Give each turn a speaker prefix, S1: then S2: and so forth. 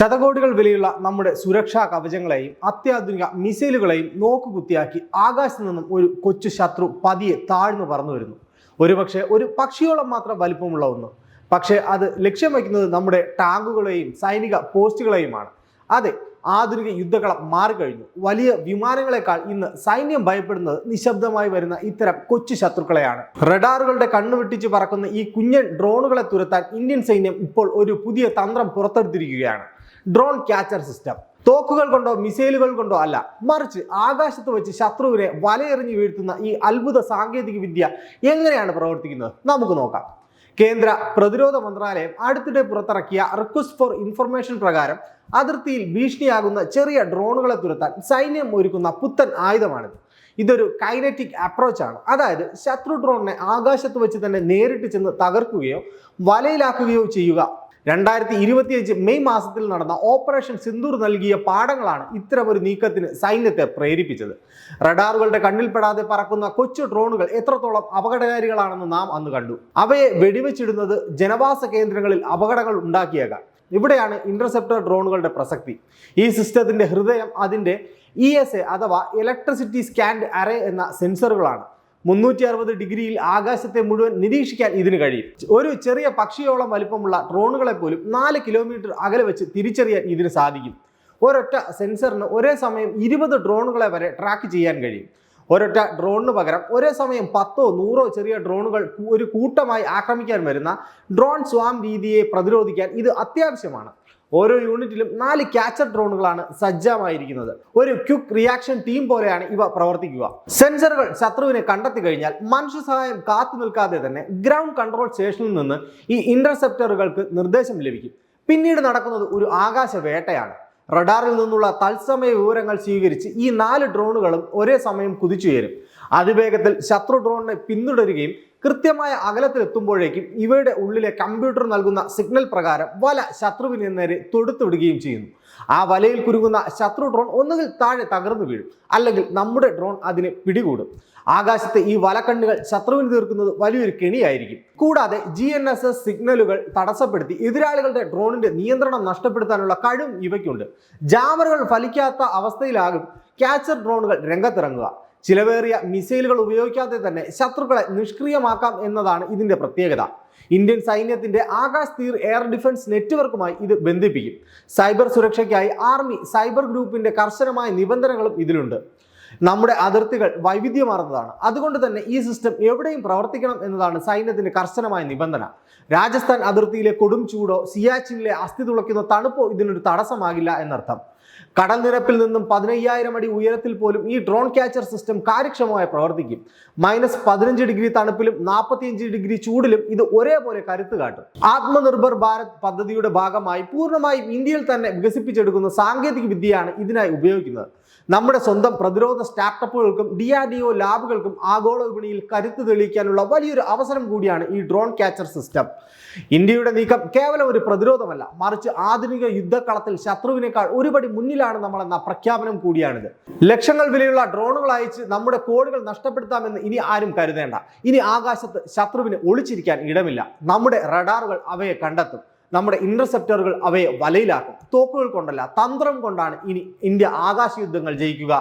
S1: ശതകോടികൾ വിലയുള്ള നമ്മുടെ സുരക്ഷാ കവചങ്ങളെയും അത്യാധുനിക മിസൈലുകളെയും നോക്കുകുത്തിയാക്കി ആകാശത്ത് നിന്നും ഒരു കൊച്ചു ശത്രു പതിയെ താഴ്ന്നു പറന്നു വരുന്നു. ഒരുപക്ഷെ ഒരു പക്ഷിയോളം മാത്രം വലിപ്പമുള്ള ഒന്ന്. പക്ഷേ അത് ലക്ഷ്യം വയ്ക്കുന്നത് നമ്മുടെ ടാങ്കുകളെയും സൈനിക പോസ്റ്റുകളെയുമാണ്. അതെ, ആധുനിക യുദ്ധക്കളം മാറിക്കഴിഞ്ഞു. വലിയ വിമാനങ്ങളെക്കാൾ ഇന്ന് സൈന്യം ഭയപ്പെടുന്നത് നിശബ്ദമായി വരുന്ന ഇത്തരം കൊച്ചു ശത്രുക്കളെയാണ്. റഡാറുകളുടെ കണ്ണുവെട്ടിച്ച് പറക്കുന്ന ഈ കുഞ്ഞൻ ഡ്രോണുകളെ തുരത്താൻ ഇന്ത്യൻ സൈന്യം ഇപ്പോൾ ഒരു പുതിയ തന്ത്രം പുറത്തെടുത്തിരിക്കുകയാണ്. Drone catcher system. തോക്കുകൾ കൊണ്ടോ മിസൈലുകൾ കൊണ്ടോ അല്ല, മറിച്ച് ആകാശത്ത് വെച്ച് ശത്രുവിനെ വലയെറിഞ്ഞു വീഴ്ത്തുന്ന ഈ അത്ഭുത സാങ്കേതിക വിദ്യ എങ്ങനെയാണ് പ്രവർത്തിക്കുന്നത് നമുക്ക് നോക്കാം. കേന്ദ്ര പ്രതിരോധ മന്ത്രാലയം അടുത്തിടെ പുറത്തിറക്കിയ റിക്വസ്റ്റ് ഫോർ ഇൻഫർമേഷൻ പ്രകാരം അതിർത്തിയിൽ ഭീഷണിയാകുന്ന ചെറിയ ഡ്രോണുകളെ തുരത്താൻ സൈന്യം ഒരുക്കുന്ന പുത്തൻ ആയുധമാണിത്. ഇതൊരു കൈനറ്റിക് അപ്രോച്ചാണ്. അതായത് ശത്രു ഡ്രോണിനെ ആകാശത്ത് വെച്ച് തന്നെ നേരിട്ട് ചെന്ന് തകർക്കുകയോ വലയിലാക്കുകയോ ചെയ്യുക. 2025 മെയ് മാസത്തിൽ നടന്ന ഓപ്പറേഷൻ സിന്ദൂർ നൽകിയ പാഠങ്ങളാണ് ഇത്തരമൊരു നീക്കത്തിന് സൈന്യത്തെ പ്രേരിപ്പിച്ചത്. റഡാറുകളുടെ കണ്ണിൽപ്പെടാതെ പറക്കുന്ന കൊച്ചു ഡ്രോണുകൾ എത്രത്തോളം അപകടകാരികളാണെന്ന് നാം അന്ന് കണ്ടു. അവയെ വെടിവെച്ചിടുന്നത് ജനവാസ കേന്ദ്രങ്ങളിൽ അപകടങ്ങൾ ഉണ്ടാക്കിയേക്കാം. ഇവിടെയാണ് ഇന്റർസെപ്റ്റർ ഡ്രോണുകളുടെ പ്രസക്തി. ഈ സിസ്റ്റത്തിന്റെ ഹൃദയം അതിന്റെ ESA അഥവാ ഇലക്ട്രിസിറ്റി സ്കാൻഡ് അറേ എന്ന സെൻസറുകളാണ്. 360 ഡിഗ്രിയിൽ ആകാശത്തെ മുഴുവൻ നിരീക്ഷിക്കാൻ ഇതിന് കഴിയും. ഒരു ചെറിയ പക്ഷിയോളം വലിപ്പമുള്ള ഡ്രോണുകളെ പോലും 4 കിലോമീറ്റർ അകലെ വെച്ച് തിരിച്ചറിയാൻ ഇതിന് സാധിക്കും. ഒരൊറ്റ സെൻസറിന് ഒരേ സമയം 20 ഡ്രോണുകളെ വരെ ട്രാക്ക് ചെയ്യാൻ കഴിയും. ഒരൊറ്റ ഡ്രോണിന് പകരം ഒരേ സമയം 10ഓ 100ഓ ചെറിയ ഡ്രോണുകൾ ഒരു കൂട്ടമായി ആക്രമിക്കാൻ വരുന്ന ഡ്രോൺ സ്വാം രീതിയെ പ്രതിരോധിക്കാൻ ഇത് അത്യാവശ്യമാണ്. ഓരോ യൂണിറ്റിലും 4 ക്യാച്ചർ ഡ്രോണുകളാണ് സജ്ജമായിരിക്കുന്നത്. ഒരു ക്വിക്ക് റിയാക്ഷൻ ടീം പോലെയാണ് ഇവ പ്രവർത്തിക്കുക. സെൻസറുകൾ ശത്രുവിനെ കണ്ടെത്തി കഴിഞ്ഞാൽ മനുഷ്യ സഹായം കാത്തു നിൽക്കാതെ തന്നെ ഗ്രൗണ്ട് കൺട്രോൾ സ്റ്റേഷനിൽ നിന്ന് ഈ ഇന്റർസെപ്റ്ററുകൾക്ക് നിർദ്ദേശം ലഭിക്കും. പിന്നീട് നടക്കുന്നത് ഒരു ആകാശ വേട്ടയാണ്. റഡാറിൽ നിന്നുള്ള തത്സമയ വിവരങ്ങൾ സ്വീകരിച്ച് ഈ 4 ഡ്രോണുകളും ഒരേ സമയം കുതിച്ചുയരും. അതിവേഗത്തിൽ ശത്രു ഡ്രോണിനെ പിന്തുടരുകയും കൃത്യമായ അകലത്തിലെത്തുമ്പോഴേക്കും ഇവയുടെ ഉള്ളിലെ കമ്പ്യൂട്ടർ നൽകുന്ന സിഗ്നൽ പ്രകാരം വല ശത്രുവിന് നേരെ തൊടുത്തുവിടുകയും ചെയ്യുന്നു. ആ വലയിൽ കുരുങ്ങുന്ന ശത്രു ഡ്രോൺ ഒന്നുകിൽ താഴെ തകർന്നു വീഴും, അല്ലെങ്കിൽ നമ്മുടെ ഡ്രോൺ അതിനെ പിടികൂടും. ആകാശത്തെ ഈ വലക്കണ്ണുകൾ ശത്രുവിന് തീർക്കുന്നത് വലിയൊരു കെണിയായിരിക്കും. കൂടാതെ GNSS സിഗ്നലുകൾ തടസ്സപ്പെടുത്തി എതിരാളികളുടെ ഡ്രോണിന്റെ നിയന്ത്രണം നഷ്ടപ്പെടുത്താനുള്ള കഴിവും ഇവയ്ക്കുണ്ട്. ജാമറുകൾ ഫലിക്കാത്ത അവസ്ഥയിലാകും ക്യാച്ചർ ഡ്രോണുകൾ രംഗത്തിറങ്ങുക. ചിലവേറിയ മിസൈലുകൾ ഉപയോഗിക്കാതെ തന്നെ ശത്രുക്കളെ നിഷ്ക്രിയമാക്കാം എന്നതാണ് ഇതിന്റെ പ്രത്യേകത. ഇന്ത്യൻ സൈന്യത്തിന്റെ ആകാശ് തീർ എയർ ഡിഫൻസ് നെറ്റ്വർക്കുമായി ഇത് ബന്ധിപ്പിക്കും. സൈബർ സുരക്ഷയ്ക്കായി ആർമി സൈബർ ഗ്രൂപ്പിന്റെ കർശനമായ നിബന്ധനകളും ഇതിലുണ്ട്. നമ്മുടെ അതിർത്തികൾ വൈവിധ്യമാർന്നതാണ്. അതുകൊണ്ട് തന്നെ ഈ സിസ്റ്റം എവിടെയും പ്രവർത്തിക്കണം എന്നതാണ് സൈന്യത്തിന്റെ കർശനമായ നിബന്ധന. രാജസ്ഥാൻ അതിർത്തിയിലെ കൊടും ചൂടോ സിയാച്ചിനിലെ അസ്ഥി തുളയ്ക്കുന്ന തണുപ്പോ ഇതിനൊരു തടസ്സമാകില്ല എന്നർത്ഥം. കടൽ നിരപ്പിൽ നിന്നും 15,000 അടി ഉയരത്തിൽ പോലും ഈ ഡ്രോൺ ക്യാച്ചർ സിസ്റ്റം കാര്യക്ഷമമായി പ്രവർത്തിക്കും. -15 ഡിഗ്രി തണുപ്പിലും 45 ഡിഗ്രി ചൂടിലും ഇത് ഒരേപോലെ കരുത്ത് കാട്ടും. ആത്മനിർഭർ ഭാരത് പദ്ധതിയുടെ ഭാഗമായി പൂർണ്ണമായും ഇന്ത്യയിൽ തന്നെ വികസിപ്പിച്ചെടുക്കുന്ന സാങ്കേതിക വിദ്യയാണ് ഇതിനായി ഉപയോഗിക്കുന്നത്. നമ്മുടെ സ്വന്തം പ്രതിരോധ സ്റ്റാർട്ടപ്പുകൾക്കും DRDO ലാബുകൾക്കും ആഗോള വിപണിയിൽ കരുത്ത് തെളിയിക്കാനുള്ള വലിയൊരു അവസരം കൂടിയാണ് ഈ ഡ്രോൺ ക്യാച്ചർ സിസ്റ്റം. ഇന്ത്യയുടെ നീക്കം കേവലം ഒരു പ്രതിരോധമല്ല, മറിച്ച് ആധുനിക യുദ്ധക്കളത്തിൽ ശത്രുവിനേക്കാൾ ഒരുപടി മുന്നിലാണ് നമ്മളെന്ന പ്രഖ്യാപനം കൂടിയാണിത്. ലക്ഷങ്ങൾ വിലയുള്ള ഡ്രോണുകൾ അയച്ച് നമ്മുടെ കോടികൾ നഷ്ടപ്പെടുത്താമെന്ന് ഇനി ആരും കരുതേണ്ട. ഇനി ആകാശത്ത് ശത്രുവിന് ഒളിച്ചിരിക്കാൻ ഇടമില്ല. നമ്മുടെ റഡാറുകൾ അവയെ കണ്ടെത്തും. നമ്മുടെ ഇന്റർസെപ്റ്ററുകൾ അവയെ വലയിലാക്കും. തോക്കുകൾ കൊണ്ടല്ല, തന്ത്രം കൊണ്ടാണ് ഇനി ഇന്ത്യ ആകാശ യുദ്ധങ്ങൾ ജയിക്കുക.